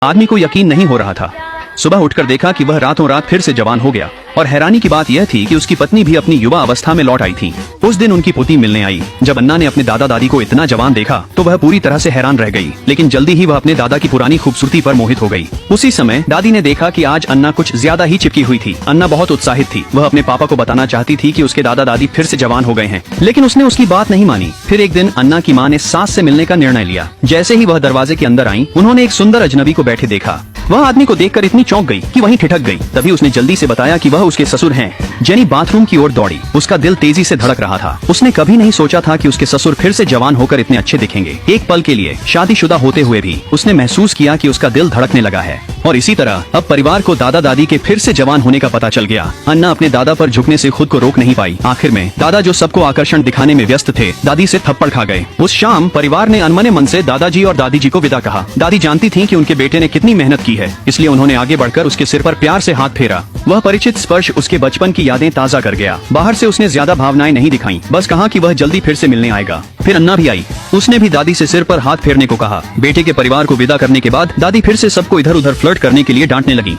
आदमी को यकीन नहीं हो रहा था। सुबह उठकर देखा कि वह रातों रात फिर से जवान हो गया और हैरानी की बात यह थी कि उसकी पत्नी भी अपनी युवा अवस्था में लौट आई थी। उस दिन उनकी पोती मिलने आई। जब अन्ना ने अपने दादा दादी को इतना जवान देखा तो वह पूरी तरह से हैरान रह गई, लेकिन जल्दी ही वह अपने दादा की पुरानी खूबसूरती पर मोहित हो गई। उसी समय दादी ने देखा कि आज अन्ना कुछ ज्यादा ही चिपकी हुई थी। अन्ना बहुत उत्साहित थी। वह अपने पापा को बताना चाहती थी कि उसके दादा दादी फिर से जवान हो गए हैं, लेकिन उसने उसकी बात नहीं मानी। फिर एक दिन अन्ना की माँ ने सास से मिलने का निर्णय लिया। जैसे ही वह दरवाजे के अंदर आई, उन्होंने एक सुंदर अजनबी को बैठे देखा। वह आदमी को देखकर इतनी चौंक गई कि वहीं ठिठक गई। तभी उसने जल्दी से बताया कि वह उसके ससुर हैं। जेनी बाथरूम की ओर दौड़ी। उसका दिल तेजी से धड़क रहा था। उसने कभी नहीं सोचा था कि उसके ससुर फिर से जवान होकर इतने अच्छे दिखेंगे। एक पल के लिए शादीशुदा होते हुए भी उसने महसूस किया कि उसका दिल धड़कने लगा है। और इसी तरह अब परिवार को दादा दादी के फिर से जवान होने का पता चल गया। अन्ना अपने दादा पर झुकने से खुद को रोक नहीं पाई। आखिर में दादा जो सबको आकर्षण दिखाने में व्यस्त थे, दादी से थप्पड़ खा गए। उस शाम परिवार ने अनमने मन से दादाजी और दादी जी को विदा कहा। दादी जानती थीं कि उनके बेटे ने कितनी मेहनत की है, इसलिए उन्होंने आगे बढ़कर उसके सिर पर प्यार से हाथ फेरा। वह परिचित स्पर्श उसके बचपन की यादें ताजा कर गया। बाहर से उसने ज्यादा भावनाएं नहीं दिखाई, बस कहा कि वह जल्दी फिर से मिलने आएगा। फिर अन्ना भी आई। उसने भी दादी से सिर पर हाथ फेरने को कहा। बेटे के परिवार को विदा करने के बाद दादी फिर से सबको इधर उधर फ्लर्ट करने के लिए डांटने लगी।